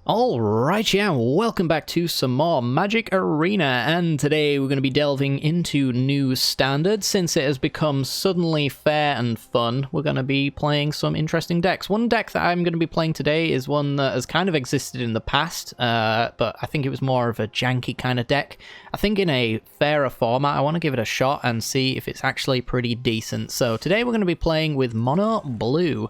Alright, yeah, welcome back to some more Magic Arena, and today we're going to be delving into new standards. Since it has become suddenly fair and fun, we're going to be playing some interesting decks. One deck that I'm going to be playing today is one that has kind of existed in the past, but I think it was more of a janky kind of deck. I think in a fairer format, I want to give it a shot and see if it's actually pretty decent. So today we're going to be playing with Mono Blue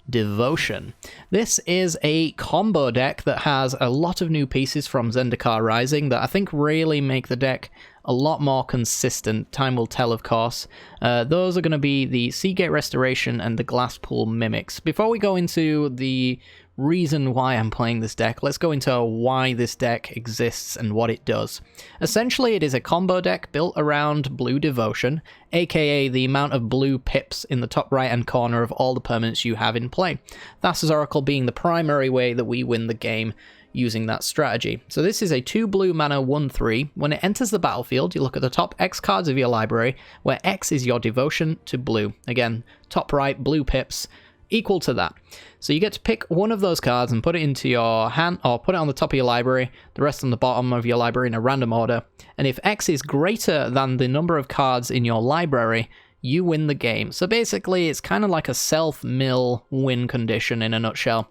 Devotion. This is a combo deck that has a lot of new pieces from Zendikar Rising that I think really make the deck a lot more consistent. Time will tell, of course. Those are going to be the Seagate Restoration and the Glasspool Mimics. Before we go into the reason why I'm playing this deck, let's go into why this deck exists and what it does. Essentially, it is a combo deck built around Blue Devotion, aka the amount of blue pips in the top right hand corner of all the permanents you have in play. Thassa's Oracle being the primary way that we win the game using that strategy. So this is a 2 blue mana 1/3. When it enters the battlefield, you look at the top X cards of your library, where X is your devotion to blue. Again, top right, blue pips, equal to that. So you get to pick one of those cards and put it into your hand, or put it on the top of your library, the rest on the bottom of your library in a random order. And if X is greater than the number of cards in your library, you win the game. So basically, it's kind of like a self-mill win condition in a nutshell.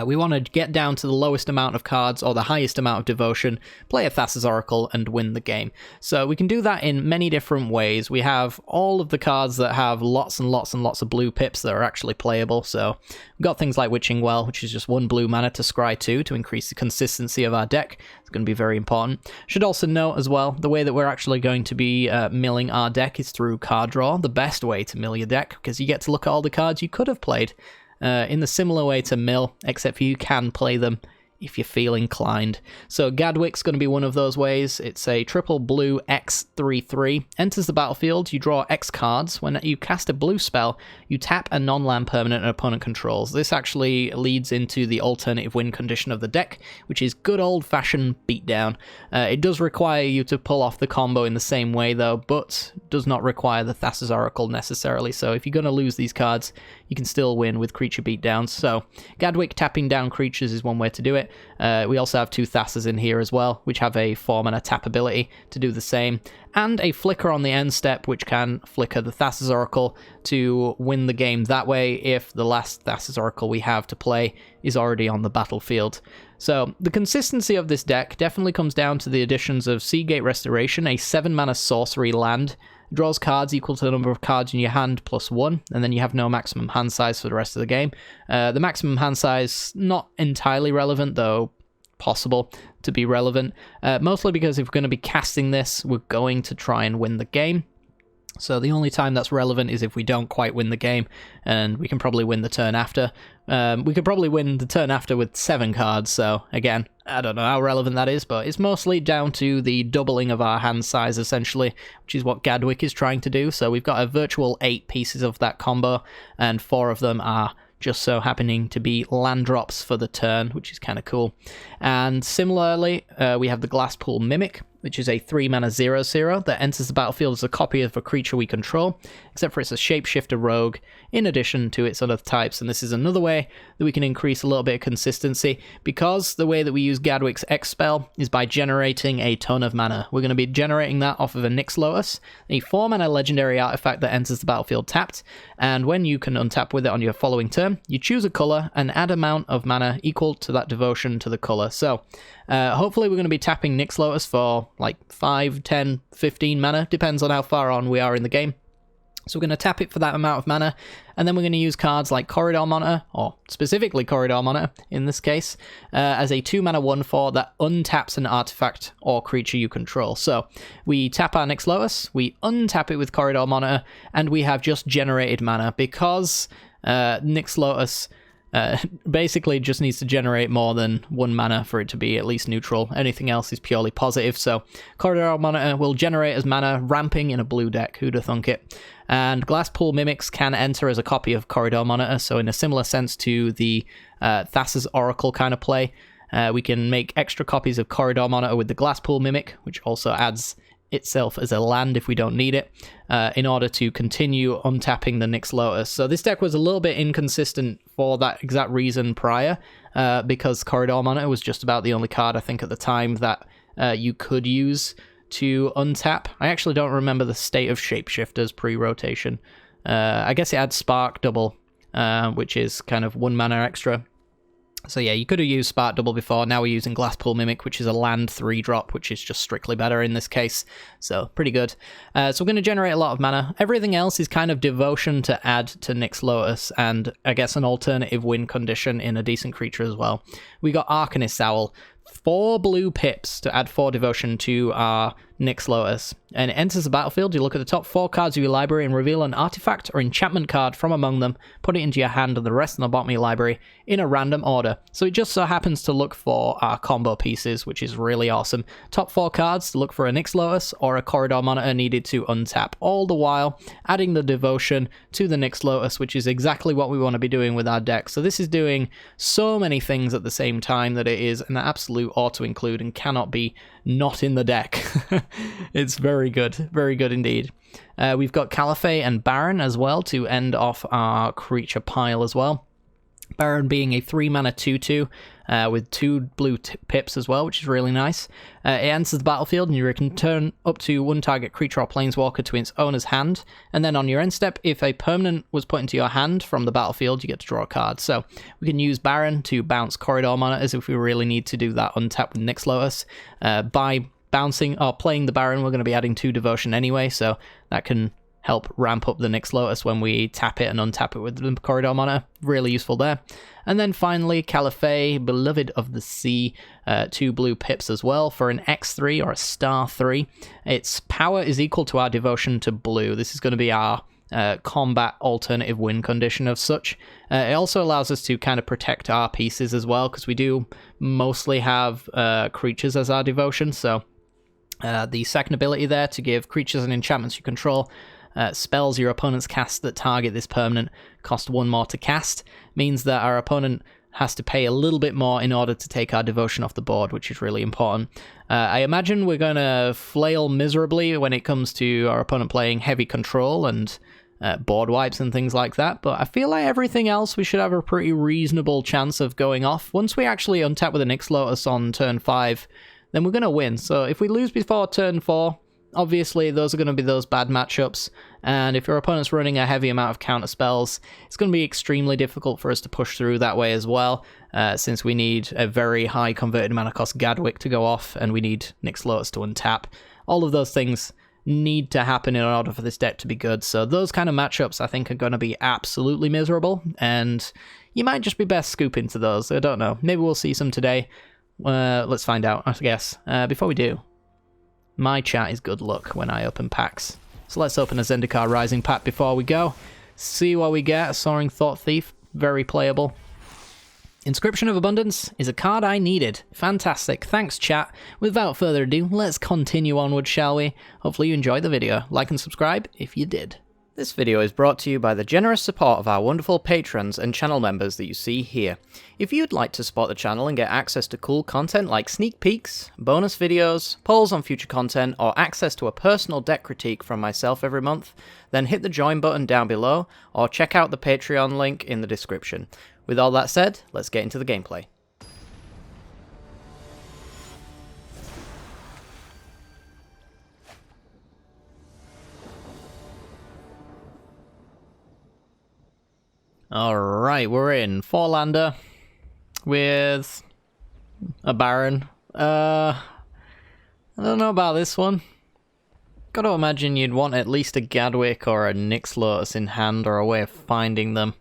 We want to get down to the lowest amount of cards or the highest amount of devotion, play a Thassa's Oracle, and win the game. So we can do that in many different ways. We have all of the cards that have lots and lots and lots of blue pips that are actually playable. So we've got things like Witching Well, which is just 1 blue mana to scry 2 to increase the consistency of our deck. It's going to be very important. Should also note as well, the way that we're actually going to be milling our deck is through card draw. The best way to mill your deck, because you get to look at all the cards you could have played. In the similar way to mill, except for you can play them if you feel inclined. So Gadwick's going to be one of those ways. It's a triple blue X 3/3. Enters the battlefield, you draw X cards. When you cast a blue spell, you tap a non-land permanent an opponent controls. This actually leads into the alternative win condition of the deck, which is good old-fashioned beatdown. It does require you to pull off the combo in the same way though, but does not require the Thassa's Oracle necessarily. So if you're going to lose these cards, you can still win with creature beatdowns. So Gadwick tapping down creatures is one way to do it. We also have 2 Thassas in here as well, which have a 4-mana tap ability to do the same, and a flicker on the end step, which can flicker the Thassa's Oracle to win the game that way if the last Thassa's Oracle we have to play is already on the battlefield. So the consistency of this deck definitely comes down to the additions of Seagate Restoration, a 7-mana sorcery land. Draws cards equal to the number of cards in your hand plus 1, and then you have no maximum hand size for the rest of the game. The maximum hand size, not entirely relevant, though possible to be relevant, mostly because if we're going to be casting this, we're going to try and win the game. So the only time that's relevant is if we don't quite win the game, and we can probably win the turn after. We could probably win the turn after with 7 cards, so again, I don't know how relevant that is, but it's mostly down to the doubling of our hand size, essentially, which is what Gadwick is trying to do. So we've got a virtual 8 pieces of that combo, and 4 of them are just so happening to be land drops for the turn, which is kind of cool. And similarly, we have the Glasspool Mimic, which is a 3-mana 0/0 that enters the battlefield as a copy of a creature we control, except for it's a shapeshifter rogue in addition to its other types. And this is another way that we can increase a little bit of consistency, because the way that we use Gadwick's X spell is by generating a ton of mana. We're going to be generating that off of a Nyx Lotus, a 4-mana legendary artifact that enters the battlefield tapped, and when you can untap with it on your following turn, you choose a color and add amount of mana equal to that devotion to the color. So hopefully we're going to be tapping Nyx Lotus for like 5, 10, 15 mana, depends on how far on we are in the game. So we're going to tap it for that amount of mana, and then we're going to use cards like Corridor Monitor, or specifically Corridor Monitor in this case, as a 2-mana 1/4 that untaps an artifact or creature you control. So we tap our Nyx Lotus, we untap it with Corridor Monitor, and we have just generated mana, because Nyx Lotus basically just needs to generate more than 1 mana for it to be at least neutral. Anything else is purely positive. So Corridor Monitor will generate as mana, ramping in a blue deck. Who'd have thunk it? And Glasspool Mimics can enter as a copy of Corridor Monitor, so in a similar sense to the Thassa's Oracle kind of play, we can make extra copies of Corridor Monitor with the Glasspool Mimic, which also adds itself as a land if we don't need it, in order to continue untapping the Nyx Lotus. So this deck was a little bit inconsistent for that exact reason prior, because Corridor Monitor was just about the only card, I think, at the time that you could use to untap. I actually don't remember the state of Shapeshifters pre-rotation. I guess it had Spark Double, which is kind of 1 mana extra. So yeah, you could have used Spark Double before. Now we're using Glasspool Mimic, which is a land 3-drop, which is just strictly better in this case. So pretty good. So we're going to generate a lot of mana. Everything else is kind of Devotion to add to Nyx Lotus, and I guess an alternative win condition in a decent creature as well. We got Arcanist Owl. 4 blue pips to add 4 Devotion to our Nyx Lotus. And it enters the battlefield. You look at the top 4 cards of your library and reveal an artifact or enchantment card from among them, put it into your hand and the rest in the bottom of your library in a random order. So it just so happens to look for our combo pieces, which is really awesome. Top 4 cards to look for a Nyx Lotus or a Corridor Monitor needed to untap, all the while adding the Devotion to the Nyx Lotus, which is exactly what we want to be doing with our deck. So this is doing so many things at the same time that it is an absolute auto-include and cannot be not in the deck. It's very good indeed. We've got Caliphate and Baron as well to end off our creature pile as well. Baron being a 3-mana 2/2 with 2 blue pips as well, which is really nice. It enters the battlefield and you can turn up to 1 target creature or planeswalker to its owner's hand, and then on your end step, if a permanent was put into your hand from the battlefield, you get to draw a card. So we can use Baron to bounce Corridor Monitors if we really need to do that untap with Nyx Lotus. By bouncing or playing the Baron, we're going to be adding 2 Devotion anyway, so that can help ramp up the Nyx Lotus when we tap it and untap it with the Corridor Monitor. Really useful there. And then finally, Caliphate, Beloved of the Sea, 2 blue pips as well for an X3 or a star 3. Its power is equal to our Devotion to blue. This is going to be our combat alternative win condition of such. It also allows us to kind of protect our pieces as well, because we do mostly have creatures as our Devotion, so the second ability there to give creatures and enchantments you control spells your opponent's cast that target this permanent cost 1 more to cast, means that our opponent has to pay a little bit more in order to take our Devotion off the board, which is really important. I imagine we're going to flail miserably when it comes to our opponent playing heavy control and board wipes and things like that, but I feel like everything else we should have a pretty reasonable chance of going off. Once we actually untap with a Nyx Lotus on turn 5, then we're going to win. So if we lose before turn 4, obviously those are going to be those bad matchups, and if your opponent's running a heavy amount of counter spells, it's going to be extremely difficult for us to push through that way as well, since we need a very high converted mana cost Gadwick to go off, and we need Nyx Lotus to untap. All of those things need to happen in order for this deck to be good, so those kind of matchups I think are going to be absolutely miserable, and you might just be best scooping to those. I don't know, maybe we'll see some today. Let's find out, I guess. Before we do, my chat is good luck when I open packs. So let's open a Zendikar Rising pack before we go. See what we get. Soaring Thought Thief, very playable. Inscription of Abundance is a card I needed. Fantastic, thanks chat. Without further ado, let's continue onward, shall we? Hopefully you enjoyed the video. Like and subscribe if you did. This video is brought to you by the generous support of our wonderful patrons and channel members that you see here. If you'd like to support the channel and get access to cool content like sneak peeks, bonus videos, polls on future content, or access to a personal deck critique from myself every month, then hit the join button down below, or check out the Patreon link in the description. With all that said, let's get into the gameplay. Alright, we're in 4-lander with a Baron. I don't know about this one. Gotta imagine you'd want at least a Gadwick or a Nyx Lotus in hand or a way of finding them.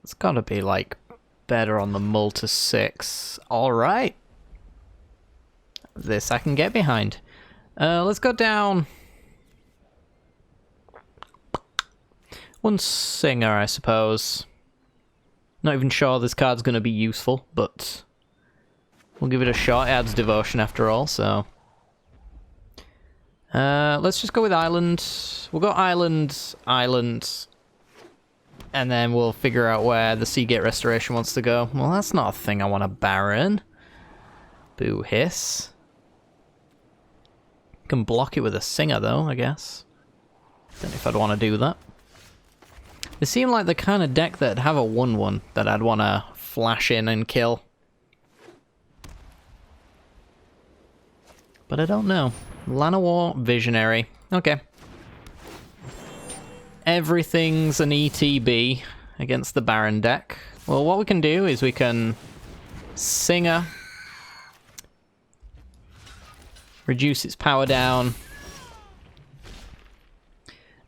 It's gotta be, like, better on the mull to 6. Alright. This I can get behind. Let's go down. One Singer, I suppose. Not even sure this card's going to be useful, but we'll give it a shot. It adds Devotion after all, so... let's just go with Island. We'll go Island, Island, and then we'll figure out where the Seagate Restoration wants to go. Well, that's not a thing I want to Baron. Boo hiss. Can block it with a Singer, though, I guess. Don't know if I'd want to do that. They seem like the kind of deck that'd have a 1/1 that I'd want to flash in and kill. But I don't know. Llanowar Visionary. Okay. Everything's an ETB against the Baron deck. Well, what we can do is we can Singer, reduce its power down,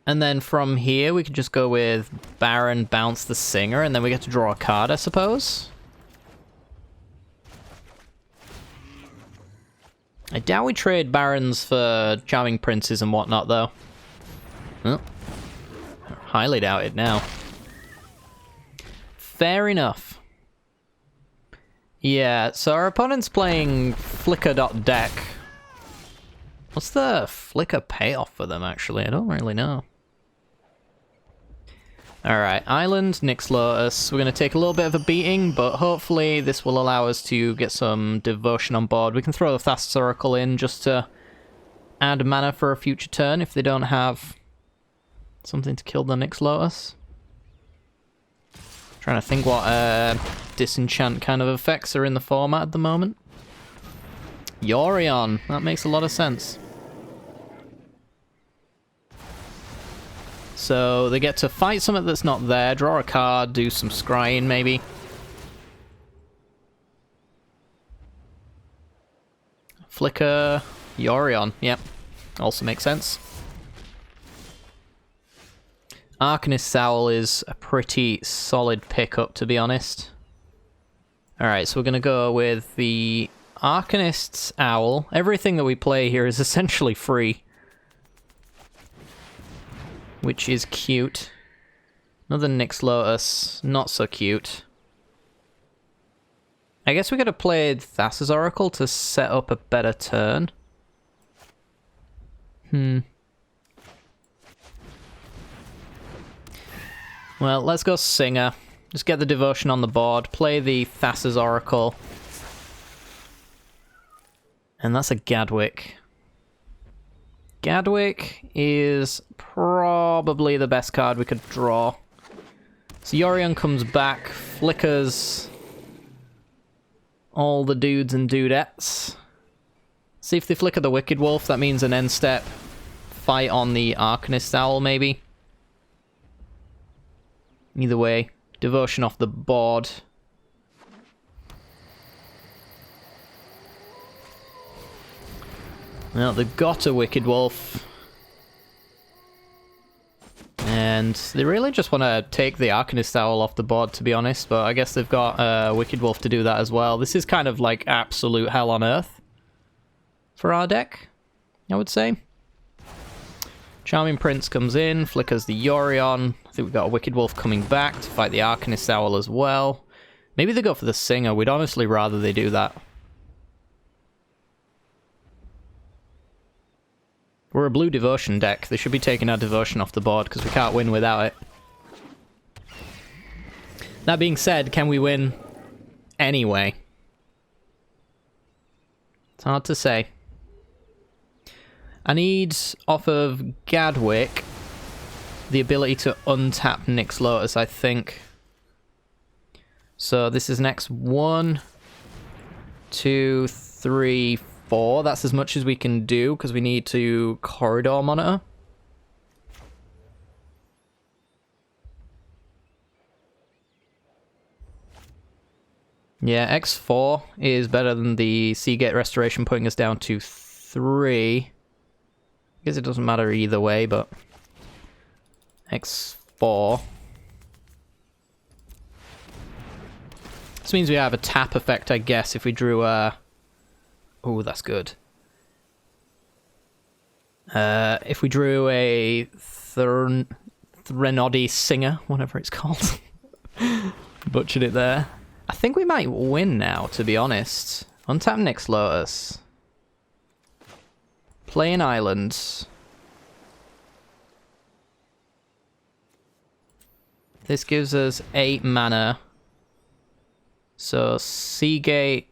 and then from here we could just go with Baron, bounce the Singer, and then we get to draw a card, I suppose. I doubt we trade Barons for Charming Princes and whatnot, though. Well, highly doubt it now. Fair enough. Yeah, so our opponent's playing Flicker.deck. What's the Flicker payoff for them, actually? I don't really know. Alright, Island, Nyx Lotus. We're going to take a little bit of a beating, but hopefully this will allow us to get some devotion on board. We can throw the Thassa's Oracle in just to add mana for a future turn if they don't have something to kill the Nyx Lotus. Trying to think what disenchant kind of effects are in the format at the moment. Yorion, that makes a lot of sense. So they get to fight something that's not there, draw a card, do some scrying maybe. Flicker, Yorion, yep, also makes sense. Arcanist's Owl is a pretty solid pickup, to be honest. Alright, so we're going to go with the Arcanist's Owl. Everything that we play here is essentially free, which is cute. Another Nyx Lotus, not so cute. I guess we could have played Thassa's Oracle to set up a better turn. Well, let's go Singer. Just get the devotion on the board, play the Thassa's Oracle. And that's a Gadwick. Gadwick is probably the best card we could draw. So Yorion comes back, flickers all the dudes and dudettes. See if they flicker the Wicked Wolf, that means an end step fight on the Arcanist's Owl maybe. Either way, devotion off the board. Well, they've got a Wicked Wolf. And they really just want to take the Arcanist's Owl off the board, to be honest, but I guess they've got a Wicked Wolf to do that as well. This is kind of like absolute hell on earth for our deck, I would say. Charming Prince comes in, flickers the Yorion. I think we've got a Wicked Wolf coming back to fight the Arcanist's Owl as well. Maybe they go for the Singer. We'd honestly rather they do that. We're a blue devotion deck. They should be taking our devotion off the board because we can't win without it. That being said, can we win anyway? It's hard to say. I need, off of Gadwick, the ability to untap Nyx Lotus, I think. So this is next 1, 2, 3, 4. That's as much as we can do because we need to Corridor Monitor. Yeah, X4 is better than the Seagate Restoration, putting us down to 3. I guess it doesn't matter either way, but X4. This means we have a tap effect, I guess, if we drew a... Oh, that's good. If we drew a Threnody Singer, whatever it's called. Butchered it there. I think we might win now, to be honest. Untap Nyx Lotus. Play an island. This gives us 8 mana. So Seagate,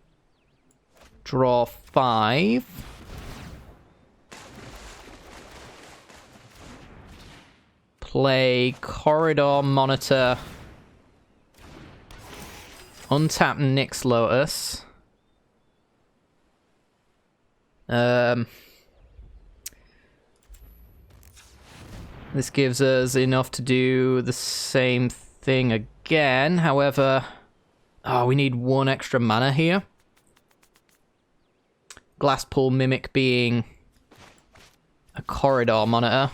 draw 5. play Corridor Monitor, untap Nyx Lotus. This gives us enough to do the same thing again. However, oh, we need one extra mana here. Glasspool Mimic being a Corridor Monitor.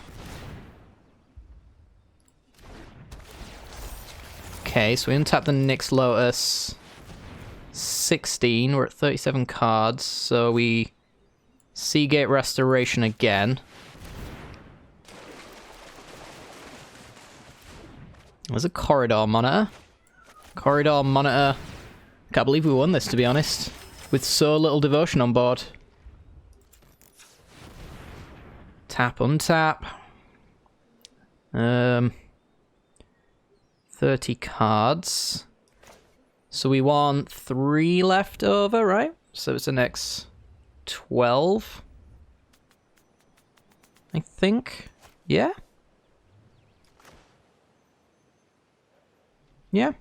Okay, so we untap the Nyx Lotus. 16, we're at 37 cards, so we Seagate Restoration again. There's a Corridor Monitor. Corridor Monitor. Can't believe we won this, to be honest. With so little devotion on board. Tap, untap. 30 cards. So we want 3 left over, right? So it's the next 12. I think. Yeah? Yeah.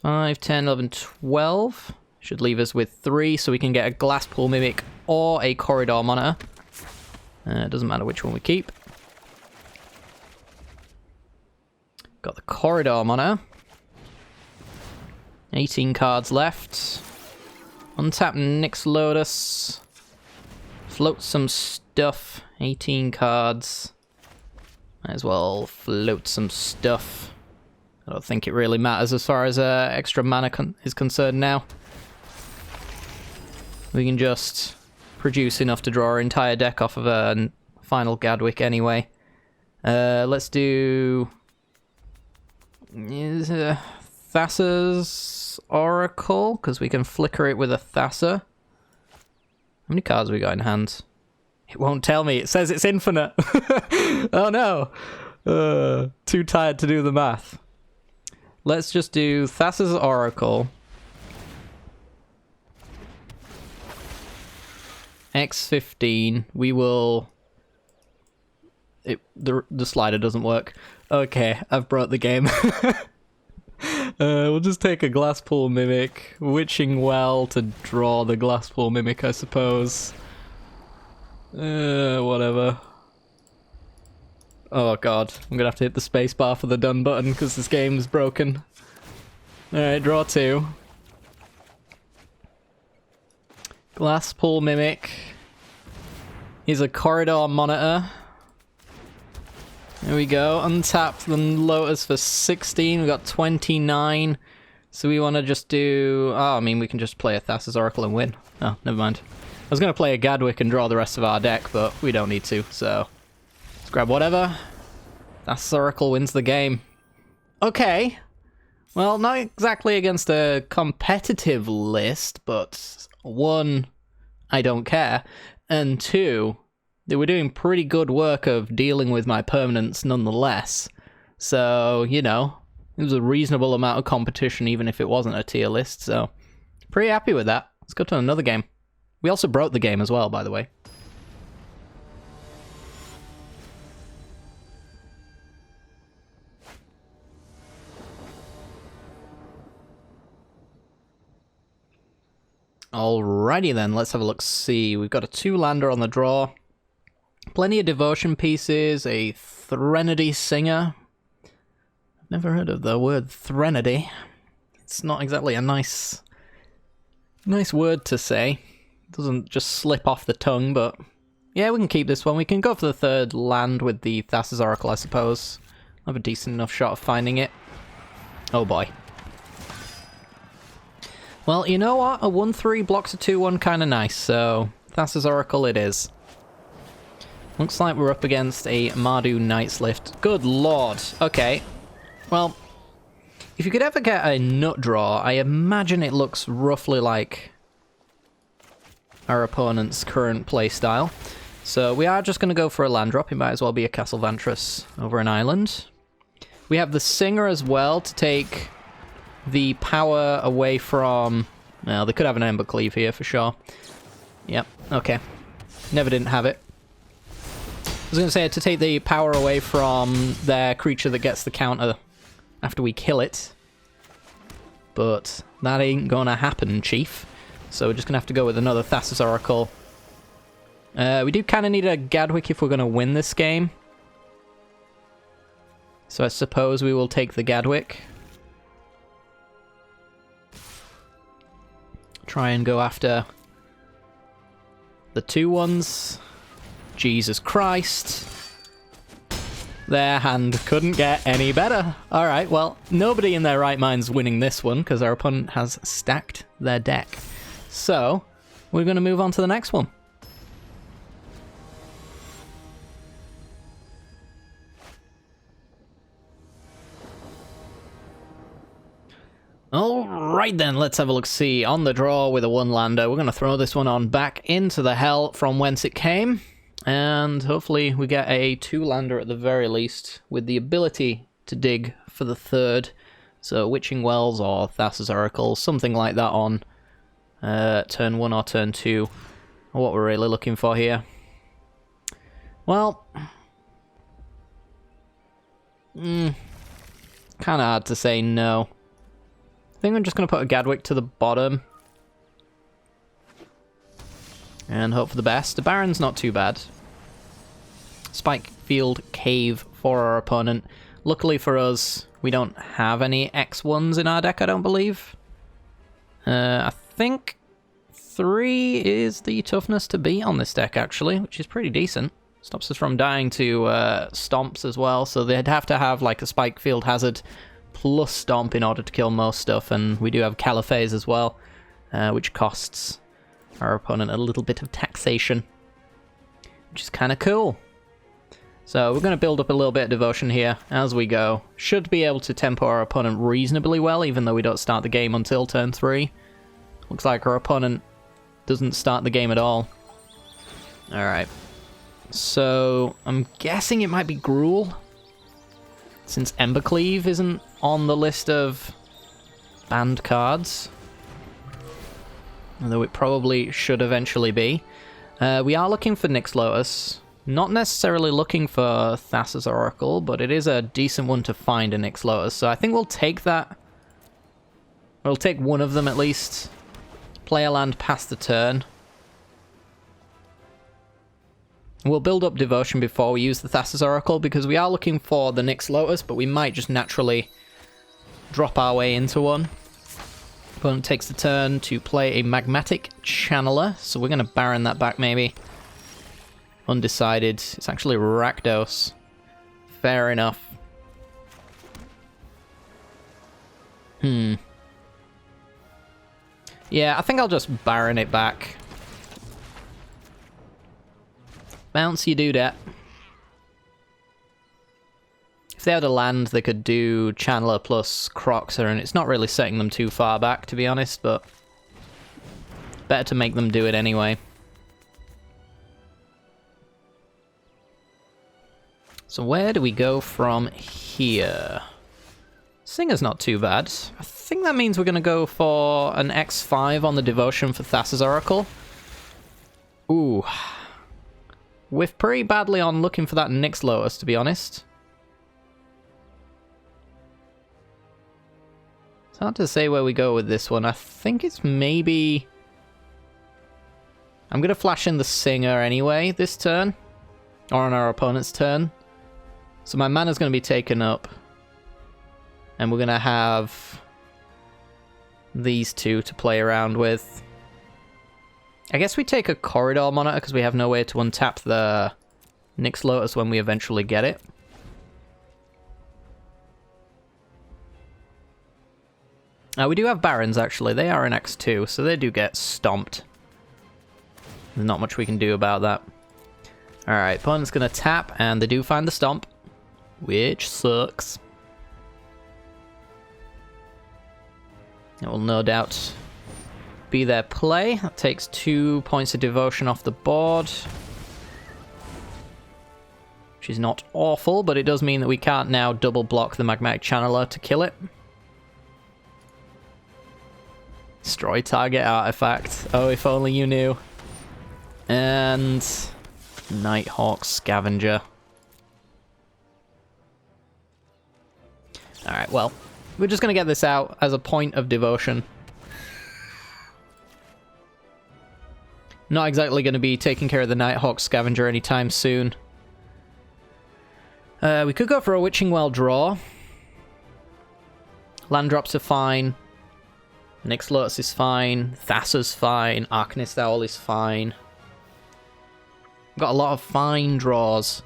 5, 10, 11, 12. Should leave us with 3, so we can get a Glasspool Mimic or a Corridor Monitor. It doesn't matter which one we keep. Got the Corridor Monitor. 18 cards left. Untap Nyx Lotus. Float some stuff. 18 cards. Might as well float some stuff. I don't think it really matters as far as extra mana is concerned now. We can just produce enough to draw our entire deck off of a final Gadwick anyway. Let's do Thassa's Oracle, because we can flicker it with a Thassa. How many cards have we got in hand? It won't tell me. It says it's infinite. Oh no. Too tired to do the math. Let's just do Thassa's Oracle. X15. We will... The slider doesn't work. Okay, I've brought the game. We'll just take a Glasspool Mimic. Witching Well to draw the Glasspool Mimic, I suppose. Whatever. Oh god, I'm gonna have to hit the spacebar for the done button because this game's broken. Alright, draw 2. Glasspool Mimic. He's a Corridor Monitor. There we go. Untap the Lotus for 16. We got 29. So we want to just do... Oh, I mean, we can just play a Thassa's Oracle and win. Oh, never mind. I was going to play a Gadwick and draw the rest of our deck, but we don't need to, so... Let's grab whatever. Thassa's Oracle wins the game. Okay. Well, not exactly against a competitive list, but 1, I don't care. And 2, they were doing pretty good work of dealing with my permanents nonetheless. So, you know, it was a reasonable amount of competition even if it wasn't a tier list, so pretty happy with that. Let's go to another game. We also broke the game as well, by the way. Alrighty then, let's have a look. See, we've got a 2-lander on the draw. Plenty of devotion pieces, a Threnody Singer. I've never heard of the word Threnody. It's not exactly a nice word to say. It doesn't just slip off the tongue, but yeah, we can keep this one. We can go for the 3rd land with the Thassa's Oracle, I suppose. I have a decent enough shot of finding it. Oh boy. Well, you know what? A 1-3 blocks a 2-1 kind of nice, so Thassa's Oracle it is. Looks like we're up against a Mardu Knight's Lift. Good lord. Okay. Well, if you could ever get a nut draw, I imagine it looks roughly like our opponent's current playstyle. So we are just going to go for a land drop. It might as well be a Castle Vantress over an island. We have the Singer as well to take the power away from... Well, they could have an Ember Cleave here for sure. Yep, okay. Never didn't have it. was going to say to take the power away from their creature that gets the counter after we kill it. But that ain't gonna happen, Chief. So we're just gonna have to go with another Thassa's Oracle. We do kind of need a Gadwick if we're gonna win this game. So I suppose we will take the Gadwick. Try and go after the 2-1s. Jesus Christ. Their hand couldn't get any better. Alright, well, nobody in their right mind's winning this one because our opponent has stacked their deck. So, we're going to move on to the next one. Alright then, let's have a look-see. On the draw with a 1-lander, we're going to throw this one on back into the hell from whence it came. And hopefully we get a 2-lander at the very least, with the ability to dig for the 3rd. So Witching Wells or Thassa's Oracle, something like that on turn 1 or turn 2. What we're really looking for here. Well, kind of hard to say no. I think I'm just going to put a Gadwick to the bottom. And hope for the best. The Baron's not too bad. Spikefield Cave for our opponent. Luckily for us, we don't have any X1s in our deck, I don't believe. I think 3 is the toughness to beat on this deck, actually, which is pretty decent. Stops us from dying to stomps as well, so they'd have to have like a Spikefield Hazard plus stomp in order to kill most stuff, and we do have Caliphase as well, which costs our opponent a little bit of taxation, which is kind of cool. So we're going to build up a little bit of devotion here as we go. Should be able to tempo our opponent reasonably well, even though we don't start the game until turn 3. Looks like our opponent doesn't start the game at all. Alright. So I'm guessing it might be Gruul, since Embercleave isn't on the list of banned cards. Although it probably should eventually be. We are looking for Nyx Lotus. Not necessarily looking for Thassa's Oracle, but it is a decent one to find, a Nyx Lotus. So I think we'll take that. We'll take one of them at least. Play a land past the turn. We'll build up Devotion before we use the Thassa's Oracle, because we are looking for the Nyx Lotus, but we might just naturally drop our way into one. Opponent takes the turn to play a Magmatic Channeler, so we're going to Baron that back maybe. Undecided. It's actually Rakdos. Fair enough. Yeah, I think I'll just Baron it back. Bounce, you do that. If they had a land, they could do Channeler plus Croxer, and it's not really setting them too far back, to be honest, but better to make them do it anyway. So where do we go from here? Singer's not too bad. I think that means we're going to go for an X5 on the Devotion for Thassa's Oracle. Ooh. Whiffed pretty badly on looking for that Nyx Lotus, to be honest. It's hard to say where we go with this one. I think it's maybe... I'm going to flash in the Singer anyway this turn. Or on our opponent's turn. So my mana's going to be taken up. And we're going to have these two to play around with. I guess we take a Corridor Monitor because we have no way to untap the Nyx Lotus when we eventually get it. We do have Barons, actually. They are in X2, so they do get stomped. There's not much we can do about that. Alright, opponent's going to tap, and they do find the stomp, which sucks. It will no doubt be their play. That takes 2 points of devotion off the board. Which is not awful, but it does mean that we can't now double block the Magmatic Channeler to kill it. Destroy target artifact. Oh, if only you knew. And Nighthawk Scavenger. Alright, well, we're just going to get this out as a point of devotion. Not exactly going to be taking care of the Nighthawk Scavenger anytime soon. We could go for a Witching Well draw. Land drops are fine. Nyx Lotus is fine. Thassa's fine. Arcanist Owl is fine. Got a lot of fine draws.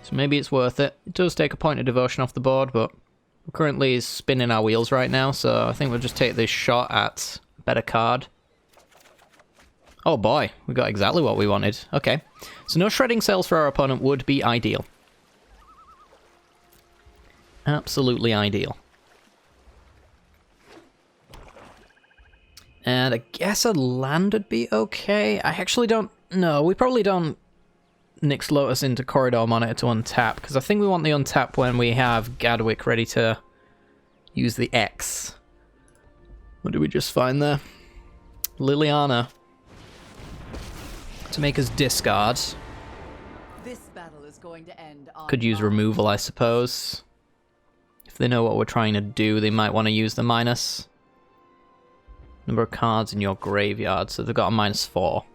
So maybe it's worth it. It does take a point of devotion off the board, but we're currently spinning our wheels right now, so I think we'll just take this shot at a better card. Oh boy, we got exactly what we wanted. Okay, so no shredding sales for our opponent would be ideal. Absolutely ideal. And I guess a land would be okay. I actually don't know. We probably don't Nyx Lotus into Corridor Monitor to untap, because I think we want the untap when we have Gadwick ready to use the X. What did we just find there? Liliana. To make us discard. This battle is going to end on Could use removal, I suppose. If they know what we're trying to do, they might want to use the minus. Number of cards in your graveyard, so they've got a -4.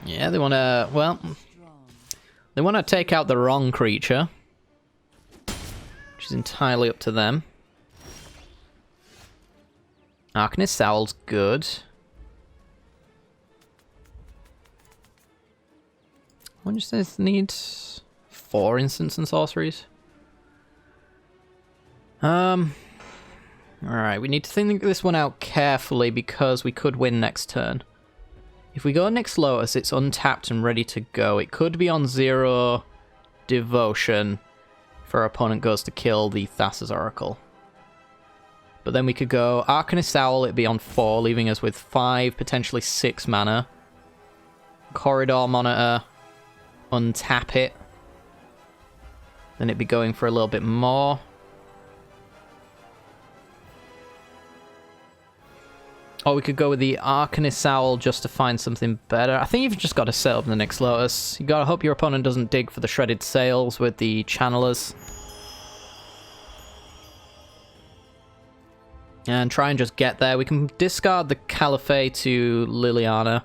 Yeah, they want to, well, they want to take out the wrong creature, which is entirely up to them. Arcanist Owl's good. What does this need? 4 instants and sorceries? Alright, we need to think this one out carefully because we could win next turn. If we go Nyx Lotus, it's untapped and ready to go. It could be on 0 devotion if our opponent goes to kill the Thassa's Oracle. But then we could go Arcanist Owl, it'd be on 4, leaving us with 5, potentially 6 mana. Corridor Monitor, untap it. Then it'd be going for a little bit more. Or we could go with the Arcanist Owl just to find something better. I think you've just got to set up the Nyx Lotus. You gotta hope your opponent doesn't dig for the Shredded Sails with the Channelers. And try and just get there. We can discard the Caliphate to Liliana.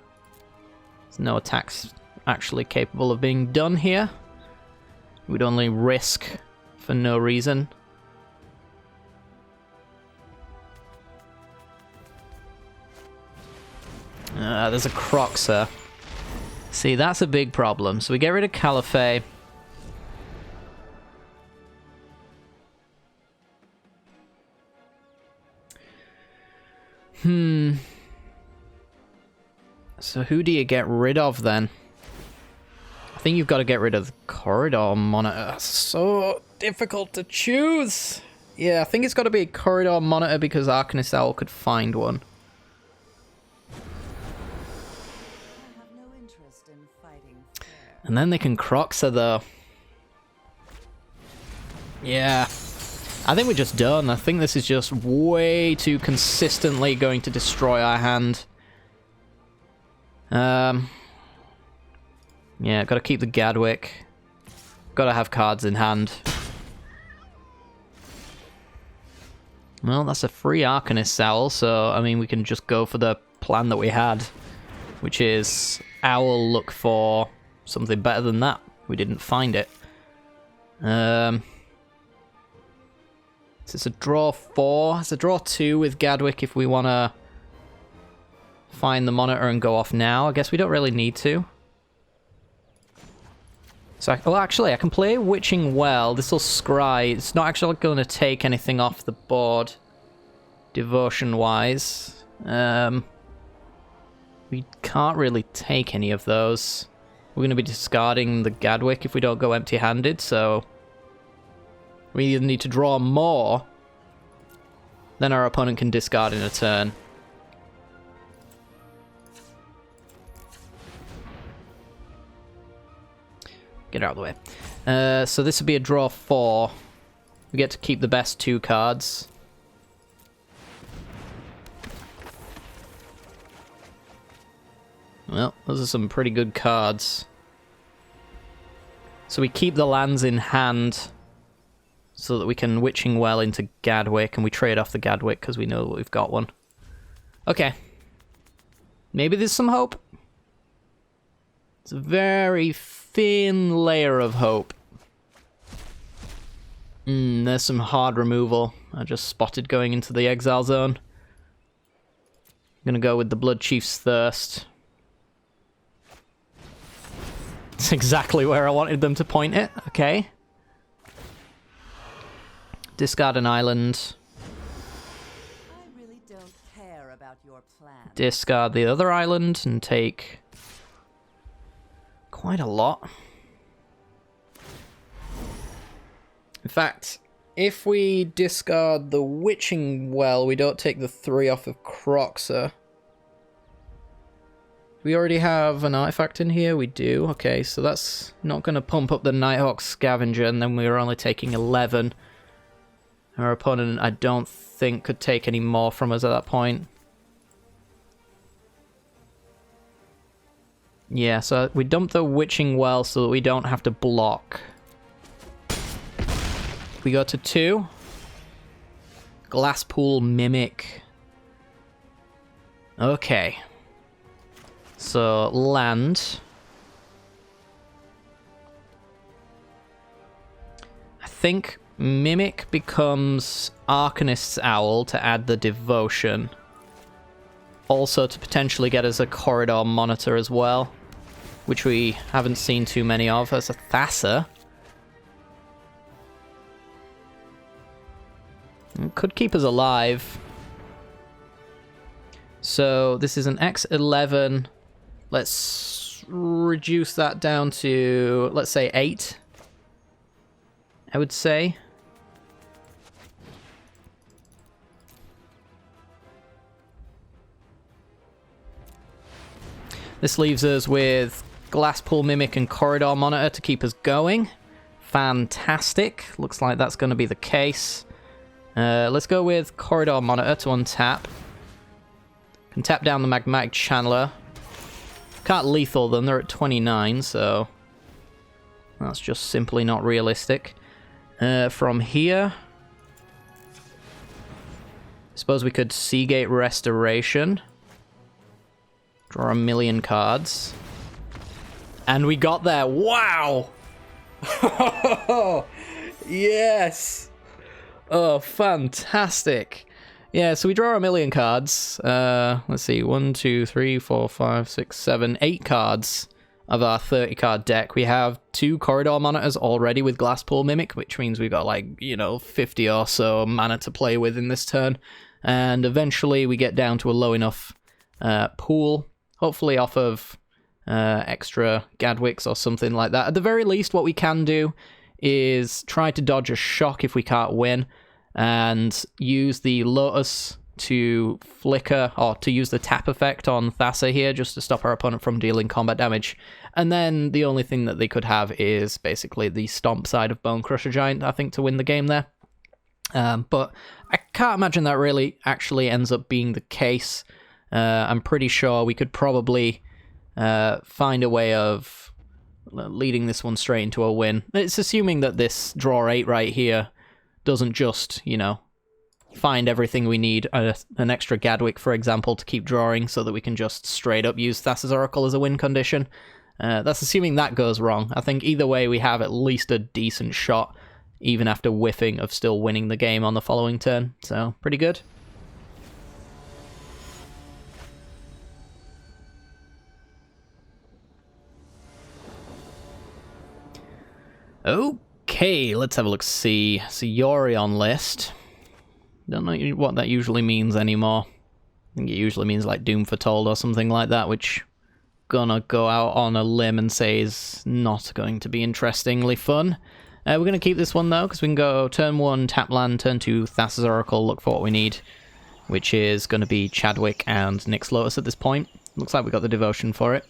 There's no attacks actually capable of being done here. We'd only risk for no reason. There's a Croxer. See, that's a big problem. So we get rid of Caliphate. So who do you get rid of then? I think you've got to get rid of the Corridor Monitor. So difficult to choose. Yeah, I think it's got to be a Corridor Monitor because Arcanist Owl could find one. And then they can Croxer though. Yeah. I think we're just done. I think this is just way too consistently going to destroy our hand. Yeah, gotta keep the Gadwick. Gotta have cards in hand. Well, that's a free Arcanist Owl, so, I mean, we can just go for the plan that we had. Which is, Owl look for something better than that. We didn't find it. So it's a draw 4. It's a draw 2 with Gadwick if we want to find the monitor and go off now. I guess we don't really need to. So, well, actually, I can play Witching Well. This will scry. It's not actually going to take anything off the board, devotion-wise. We can't really take any of those. We're going to be discarding the Gadwick if we don't go empty-handed, so we either need to draw more than our opponent can discard in a turn. Get out of the way. So this would be a draw 4. We get to keep the best 2 cards. Well, those are some pretty good cards. So we keep the lands in hand so that we can Witching Well into Gadwick, and we trade off the Gadwick because we know that we've got one. Okay. Maybe there's some hope. It's a very thin layer of hope. There's some hard removal. I just spotted going into the exile zone. I'm gonna go with the Blood Chief's Thirst. It's exactly where I wanted them to point it. Okay. Discard an island. I really don't care about your plan. Discard the other island and take quite a lot. In fact, if we discard the Witching Well, we don't take the 3 off of Croxer. We already have an artifact in here? We do. Okay, so that's not going to pump up the Nighthawk Scavenger, and then we're only taking 11. Our opponent, I don't think, could take any more from us at that point. Yeah, so we dump the Witching Well so that we don't have to block. We go to 2. Glasspool Mimic. Okay. So, land. I think Mimic becomes Arcanist's Owl to add the Devotion. Also to potentially get us a Corridor Monitor as well, which we haven't seen too many of. As a Thassa. It could keep us alive. So this is an X11. Let's reduce that down to, let's say, 8. I would say. This leaves us with Glasspool Mimic and Corridor Monitor to keep us going. Fantastic. Looks like that's going to be the case. Let's go with Corridor Monitor to untap. Can tap down the Magmatic Channeler. Can't lethal them, they're at 29, so that's just simply not realistic. From here, I suppose we could Seagate Restoration. Draw 1,000,000 cards. And we got there. Wow! Yes! Oh, fantastic. Yeah, so we draw 1,000,000 cards. Let's see, 1, 2, 3, 4, 5, 6, 7, 8 cards of our 30-card deck. We have 2 Corridor Monitors already with Glasspool Mimic, which means we've got, like, 50 or so mana to play with in this turn. And eventually we get down to a low enough pool, hopefully off of extra Gadwicks or something like that. At the very least, what we can do is try to dodge a shock if we can't win, and use the Lotus to flicker, or to use the tap effect on Thassa here, just to stop our opponent from dealing combat damage. And then the only thing that they could have is basically the Stomp side of Bone Crusher Giant, I think, to win the game there. But I can't imagine that really actually ends up being the case. I'm pretty sure we could probably find a way of leading this one straight into a win. It's assuming that this draw 8 right here doesn't just, find everything we need, an extra Gadwick, for example, to keep drawing so that we can just straight up use Thassa's Oracle as a win condition. That's assuming that goes wrong. I think either way we have at least a decent shot, even after whiffing, of still winning the game on the following turn. So, pretty good. Okay, let's have a look-see. So Yorion list. Don't know what that usually means anymore. I think it usually means like Doom Foretold or something like that, which gonna go out on a limb and say is not going to be interestingly fun. We're gonna keep this one though, because we can go turn 1, tap land, turn 2, Thassa's Oracle, look for what we need, which is gonna be Chadwick and Nyx Lotus at this point. Looks like we got the devotion for it.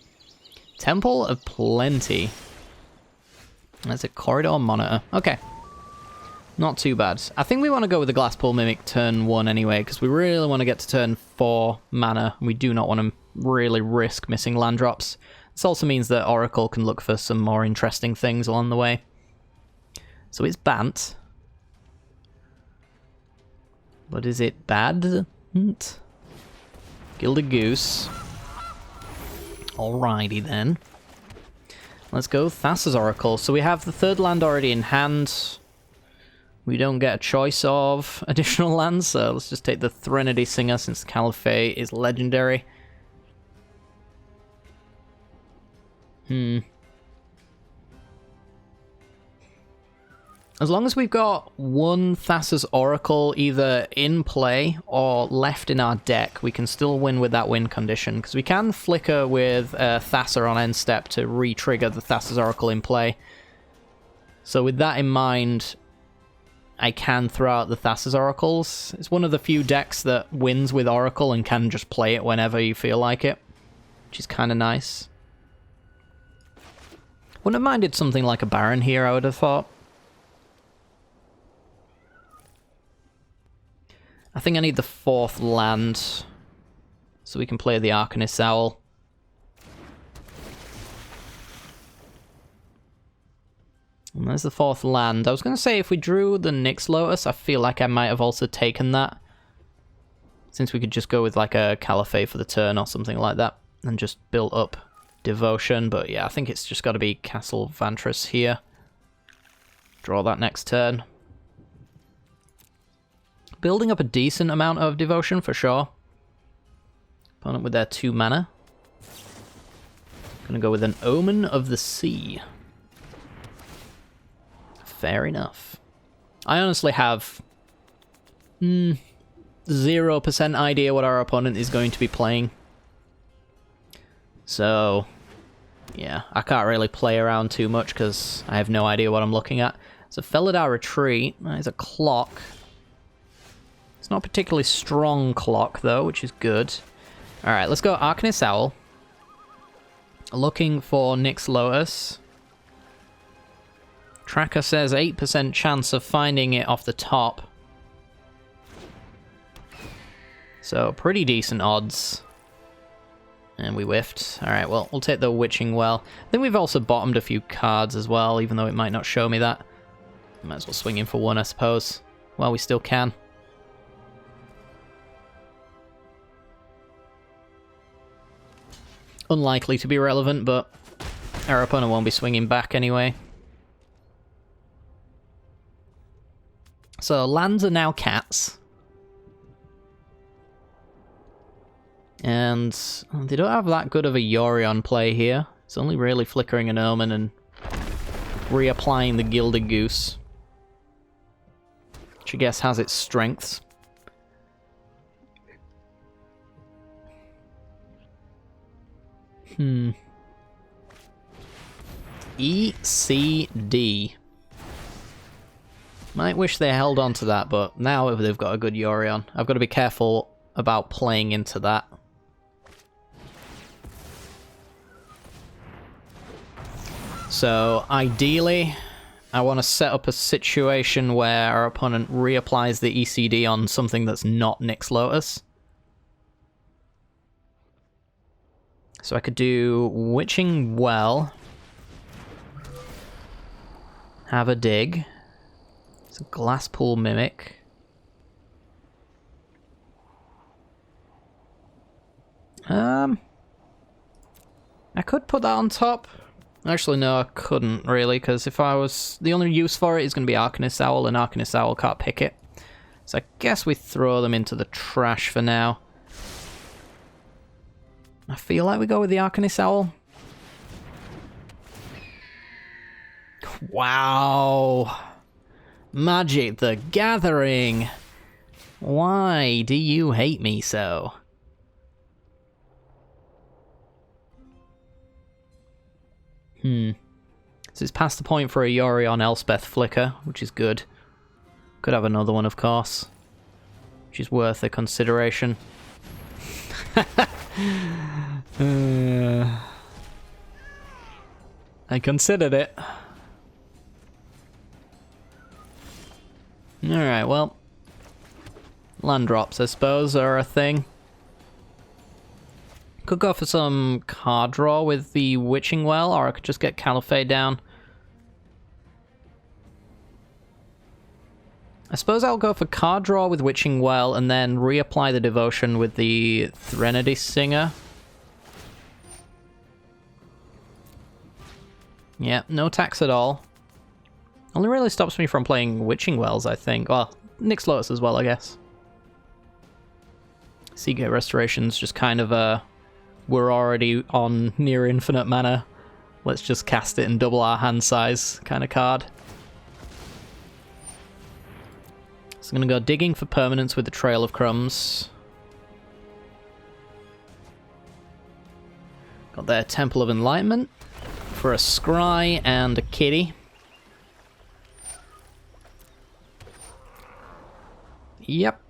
Temple of Plenty. That's a Corridor Monitor. Okay. Not too bad. I think we want to go with the Glasspool Mimic turn 1 anyway, because we really want to get to turn 4 mana. We do not want to really risk missing land drops. This also means that Oracle can look for some more interesting things along the way. So it's Bant. But is it bad? Gilded Goose. Alrighty then. Let's go Thassa's Oracle. So we have the third land already in hand. We don't get a choice of additional lands, so let's just take the Threnody Singer since Caliphate is legendary. As long as we've got one Thassa's Oracle either in play or left in our deck, we can still win with that win condition, because we can flicker with Thassa on end step to re-trigger the Thassa's Oracle in play. So with that in mind, I can throw out the Thassa's Oracles. It's one of the few decks that wins with Oracle and can just play it whenever you feel like it, which is kind of nice. Wouldn't have minded something like a Baron here, I would have thought. I think I need the fourth land, so we can play the Arcanist Owl. And there's the fourth land. I was going to say if we drew the Nyx Lotus, I feel like I might have also taken that. Since we could just go with like a Caliphate for the turn or something like that, and just build up Devotion. But yeah, I think it's just got to be Castle Vantress here. Draw that next turn. Building up a decent amount of Devotion for sure. Opponent with their 2 mana. Gonna go with an Omen of the Sea. Fair enough. I honestly have 0% idea what our opponent is going to be playing. So, yeah, I can't really play around too much because I have no idea what I'm looking at. So Felidar Retreat, that is a clock. It's not a particularly strong clock, though, which is good. Alright, let's go Arcanist Owl. Looking for Nyx Lotus. Tracker says 8% chance of finding it off the top. So, pretty decent odds. And we whiffed. Alright, well, we'll take the Witching Well. I think we've also bottomed a few cards as well, even though it might not show me that. Might as well swing in for one, I suppose. Well, we still can. Unlikely to be relevant, but our opponent won't be swinging back anyway. So, lands are now cats. And they don't have that good of a Yorion play here. It's only really flickering an Omen and reapplying the Gilded Goose, which I guess has its strengths. ECD. Might wish they held on to that, but now they've got a good Yorion. I've got to be careful about playing into that. So, ideally, I want to set up a situation where our opponent reapplies the ECD on something that's not Nyx Lotus. So I could do Witching Well. Have a dig. It's a Glasspool Mimic. I could put that on top. Actually, no, I couldn't really, because if I was... The only use for it is going to be Arcanist Owl, and Arcanist Owl can't pick it. So I guess we throw them into the trash for now. I feel like we go with the Arcanist Owl. Wow. Magic the Gathering. Why do you hate me so? So it's past the point for a Yorion Elspeth Flicker, which is good. Could have another one, of course, which is worth a consideration. I considered it. Alright, well. Land drops, I suppose, are a thing. Could go for some card draw with the Witching Well, or I could just get Caliphate down. I suppose I'll go for card draw with Witching Well and then reapply the Devotion with the Threnody Singer. Yeah, no tax at all. Only really stops me from playing Witching Wells, I think. Well, Nyx Lotus as well, I guess. Seagate Restoration's just kind of a... We're already on near infinite mana. Let's just cast it and double our hand size kind of card. So I'm going to go digging for permanence with the Trail of Crumbs. Got their Temple of Enlightenment for a Scry and a Kitty. Yep.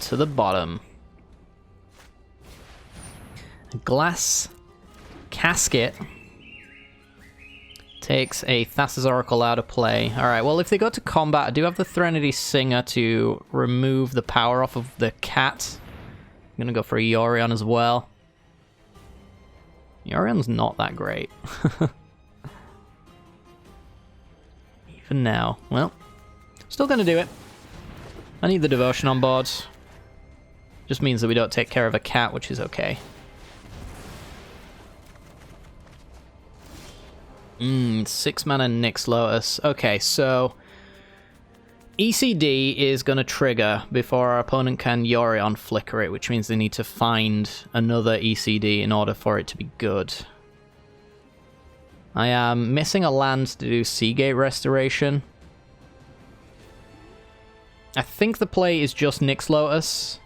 To the bottom. A Glass Casket takes a Thassa's Oracle out of play. Alright, well, if they go to combat, I do have the Threnody Singer to remove the power off of the cat. I'm gonna go for a Yorion as well. Yorion's not that great. Even now. Well, still gonna do it. I need the Devotion on board. Just means that we don't take care of a cat, which is okay. 6 mana Nyx Lotus. Okay, so ECD is going to trigger before our opponent can Yorion flicker it, which means they need to find another ECD in order for it to be good. I am missing a land to do Seagate Restoration. I think the play is just Nyx Lotus.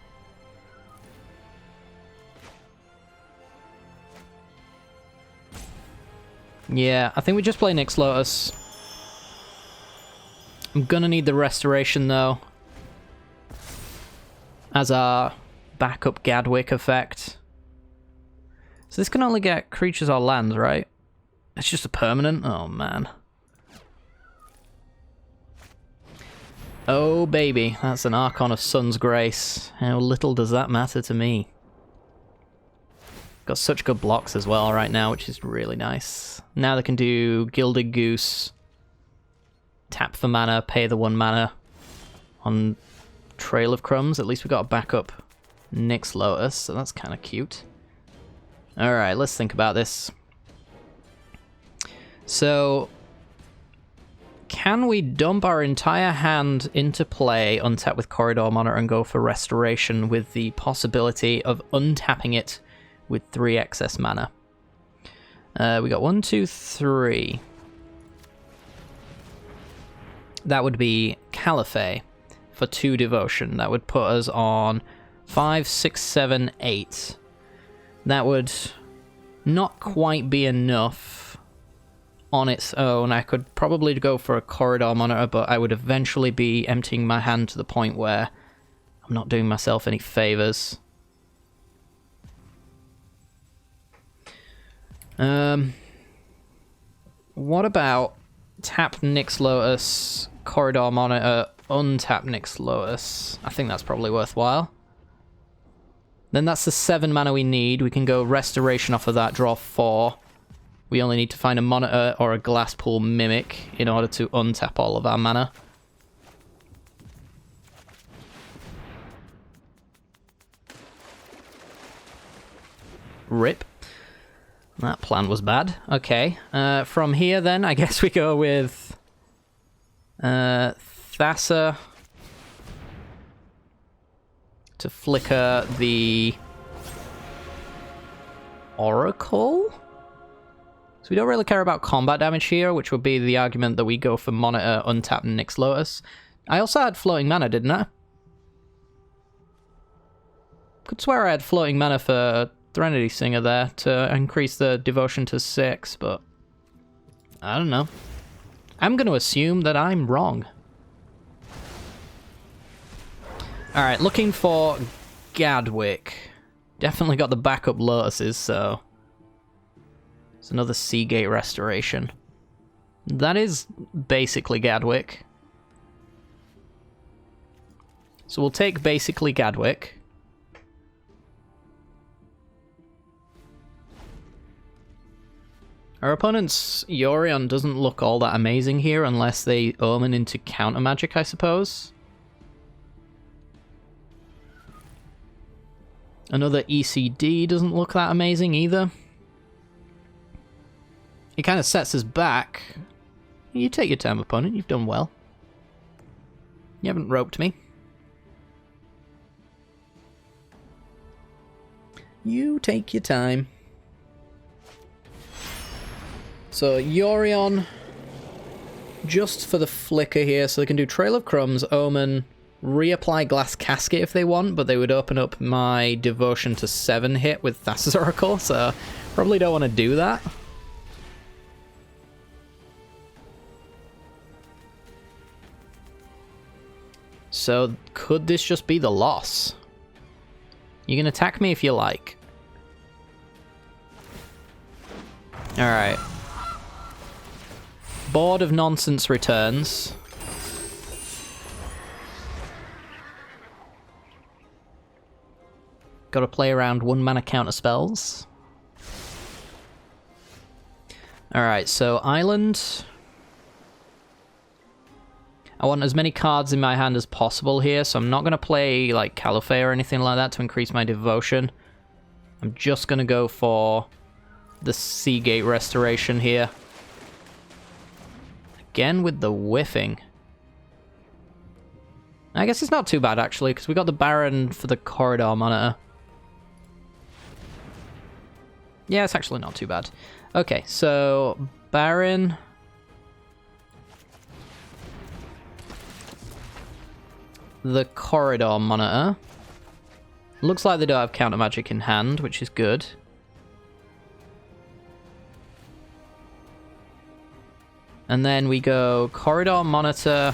Yeah, I think we just play Nyx Lotus. I'm gonna need the Restoration, though, as our backup Gadwick effect. So this can only get creatures or lands, right? It's just a permanent? Oh, man. Oh, baby. That's an Archon of Sun's Grace. How little does that matter to me? Got such good blocks as well right now, which is really nice. Now they can do Gilded Goose, tap for mana, pay the 1 mana on Trail of Crumbs. At least we got a backup Nyx Lotus, so that's kind of cute. Alright, let's think about this. So, can we dump our entire hand into play, untap with Corridor Monitor, and go for Restoration with the possibility of untapping it with 3 excess mana? We got 1, 2, 3. That would be Caliphate for 2 Devotion. That would put us on 5, 6, 7, 8. That would not quite be enough on its own. I could probably go for a Corridor Monitor, but I would eventually be emptying my hand to the point where I'm not doing myself any favors. What about tap Nyx Lotus, Corridor Monitor, untap Nyx Lotus? I think that's probably worthwhile. Then that's the 7 mana we need. We can go Restoration off of that, draw 4. We only need to find a Monitor or a Glasspool Mimic in order to untap all of our mana. Rip. That plan was bad. Okay. From here, then, I guess we go with Thassa to flicker the Oracle. So we don't really care about combat damage here, which would be the argument that we go for Monitor, untap, and Nyx Lotus. I also had floating mana, didn't I? Could swear I had floating mana for Threnody Singer there to increase the Devotion to 6, but I don't know. I'm going to assume that I'm wrong. Alright, looking for Gadwick. Definitely got the backup Lotuses, so it's another Seagate Restoration. That is basically Gadwick. So we'll take basically Gadwick. Our opponent's Yorion doesn't look all that amazing here unless they omen into counter magic, I suppose. Another ECD doesn't look that amazing either. It kind of sets us back. You take your time, opponent. You've done well. You haven't roped me. You take your time. So, Yorion, just for the flicker here, so they can do Trail of Crumbs, Omen, reapply Glass Casket if they want, but they would open up my Devotion to 7 hit with Thassa's Oracle, so probably don't want to do that. So, could this just be the loss? You can attack me if you like. Alright. Board of Nonsense returns. Gotta play around 1 mana counter spells. Alright, so Island. I want as many cards in my hand as possible here, so I'm not gonna play like Caliphate or anything like that to increase my devotion. I'm just gonna go for the Seagate Restoration here. Again with the whiffing. I guess it's not too bad actually, because we got the Baron for the Corridor Monitor. Yeah, it's actually not too bad. Okay, so Baron. The Corridor Monitor. Looks like they don't have counter magic in hand, which is good. And then we go Corridor Monitor,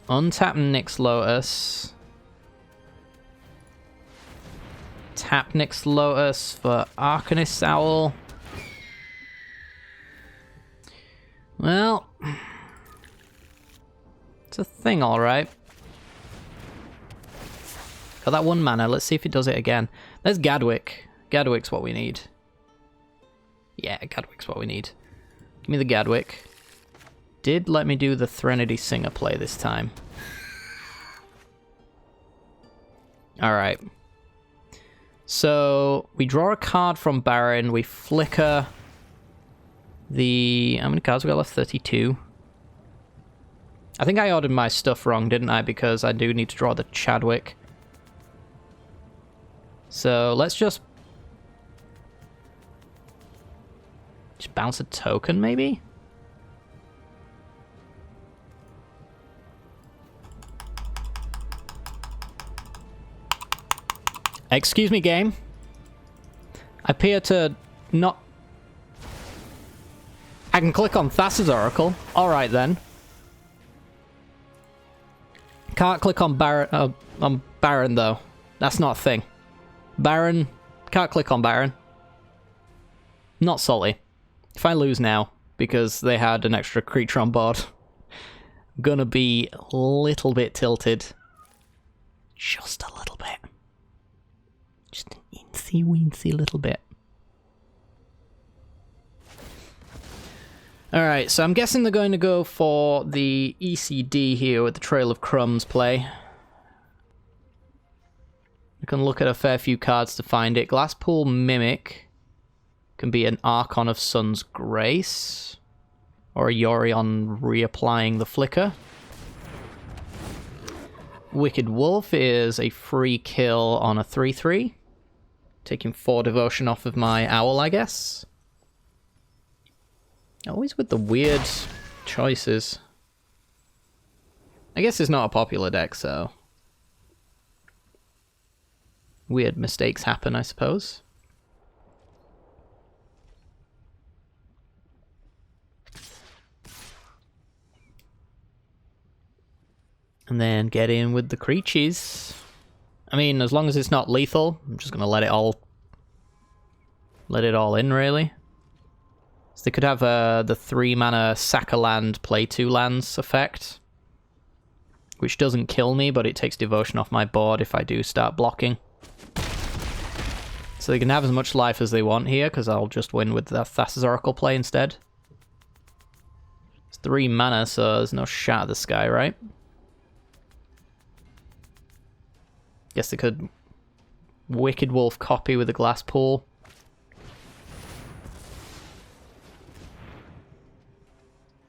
untap Nyx Lotus, tap Nyx Lotus for Arcanist Owl. Well, it's a thing, alright. Got that 1 mana, let's see if it does it again. There's Gadwick. Gadwick's what we need. Yeah, Gadwick's what we need. Give me the Gadwick. Did let me do the Threnody Singer play this time. Alright. So, we draw a card from Baron, we flicker the... How many cards we got left? 32. I think I ordered my stuff wrong, didn't I? Because I do need to draw the Chadwick. So, let's just bounce a token, maybe? Excuse me, game. I appear to not... I can click on Thassa's Oracle. Alright, then. Can't click on Baron, though. That's not a thing. Baron. Can't click on Baron. Not salty. If I lose now, because they had an extra creature on board, I'm gonna be a little bit tilted. Just a little bit. Just an incy-wincy little bit. Alright, so I'm guessing they're going to go for the ECD here with the Trail of Crumbs play. You can look at a fair few cards to find it. Glasspool Mimic can be an Archon of Sun's Grace, or a Yorion reapplying the flicker. Wicked Wolf is a free kill on a 3/3. Taking 4 devotion off of my owl, I guess. Always with the weird choices. I guess it's not a popular deck, so... weird mistakes happen, I suppose. And then get in with the creatures. I mean, as long as it's not lethal, I'm just gonna let it all in, really. So they could have the 3 mana sack a land, play 2 lands effect. which doesn't kill me, but it takes devotion off my board if I do start blocking. So they can have as much life as they want here, because I'll just win with the Thassa's Oracle play instead. It's 3 mana, so there's no Shatter the Sky, right? Guess they could Wicked Wolf copy with a Glass Pool.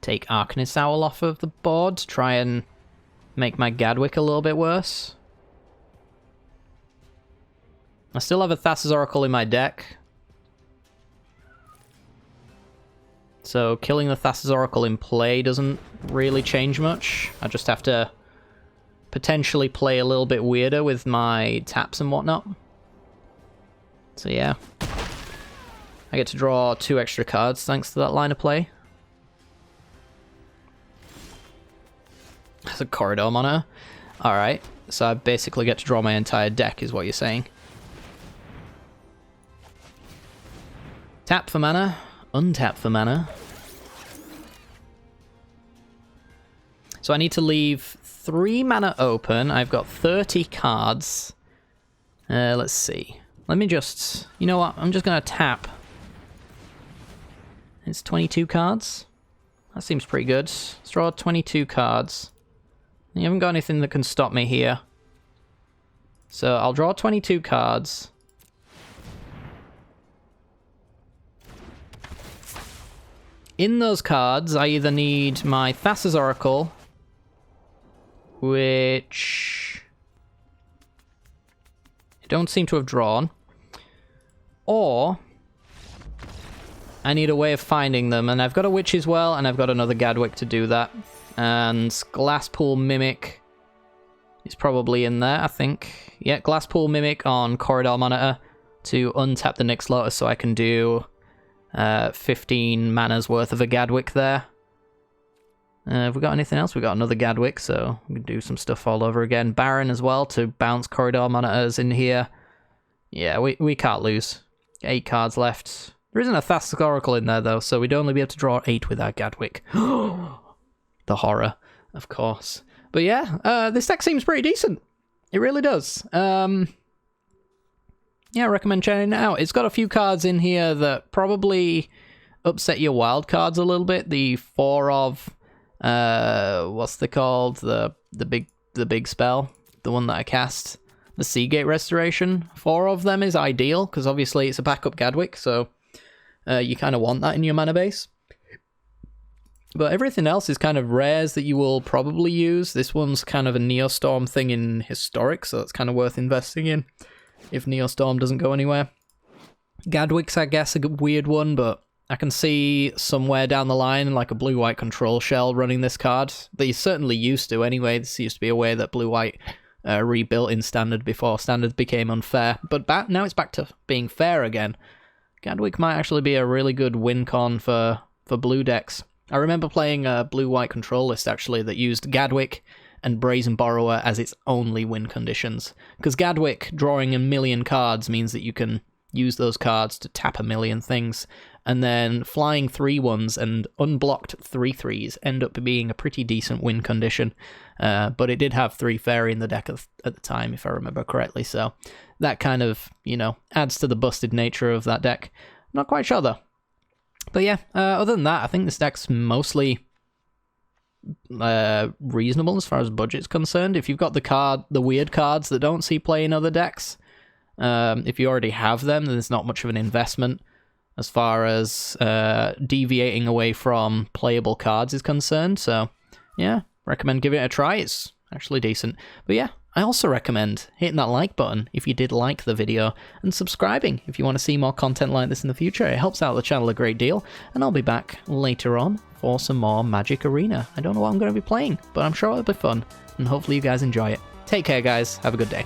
Take Arcanist Owl off of the board to try and make my Gadwick a little bit worse. I still have a Thassa's Oracle in my deck. So killing the Thassa's Oracle in play doesn't really change much. I just have to potentially play a little bit weirder with my taps and whatnot. So yeah. I get to draw 2 extra cards thanks to that line of play. That's a Corridor Monitor. Alright, so I basically get to draw my entire deck is what you're saying. Tap for mana, untap for mana. So I need to leave 3 mana open. I've got 30 cards. Let's see. Let me just... You know what? I'm just going to tap. It's 22 cards. That seems pretty good. Let's draw 22 cards. You haven't got anything that can stop me here. So I'll draw 22 cards. In those cards, I either need my Thassa's Oracle, which I don't seem to have drawn, or I need a way of finding them, and I've got a Witch's Well, and I've got another Gadwick to do that, and Glasspool Mimic is probably in there, I think. Yeah, Glasspool Mimic on Corridor Monitor to untap the Nyx Lotus so I can do 15 mana's worth of a Gadwick there. Have we got anything else? We got another Gadwick, so we can do some stuff all over again. Baron as well to bounce Corridor Monitors in here. Yeah, we can't lose. 8 cards left. There isn't a Thassa's Oracle in there though, so we'd only be able to draw 8 with our Gadwick. The horror, of course. But yeah, this deck seems pretty decent. It really does. Yeah, I recommend checking it out. It's got a few cards in here that probably upset your wild cards a little bit. The 4 of what's they called? The big spell, the one that I cast, the Seagate Restoration. 4 of them is ideal because obviously it's a backup Gadwick, so you kind of want that in your mana base. But everything else is kind of rares that you will probably use. This one's kind of a Neostorm thing in Historic, so it's kind of worth investing in if Neostorm doesn't go anywhere. Gadwick's, I guess, a weird one, but I can see somewhere down the line like a blue-white control shell running this card. They certainly used to anyway. This used to be a way that blue-white rebuilt in Standard before Standard became unfair. But now it's back to being fair again. Gadwick might actually be a really good win con for blue decks. I remember playing a blue-white control list, actually, that used Gadwick and Brazen Borrower as its only win conditions. Because Gadwick, drawing a million cards, means that you can use those cards to tap a million things. And then flying 3/1s and unblocked 3/3s end up being a pretty decent win condition. But it did have 3 fairy in the deck at the time, if I remember correctly. So that kind of, adds to the busted nature of that deck. Not quite sure, though. But yeah, other than that, I think this deck's mostly reasonable as far as budget's concerned. If you've got the weird cards that don't see play in other decks, if you already have them, then there's not much of an investment as far as deviating away from playable cards is concerned. So yeah, recommend giving it a try. It's actually decent. But yeah, I also recommend hitting that like button if you did like the video, and subscribing if you want to see more content like this in the future. It helps out the channel a great deal, and I'll be back later on for some more Magic Arena. I don't know what I'm going to be playing, but I'm sure it'll be fun, and hopefully you guys enjoy it. Take care, guys. Have a good day.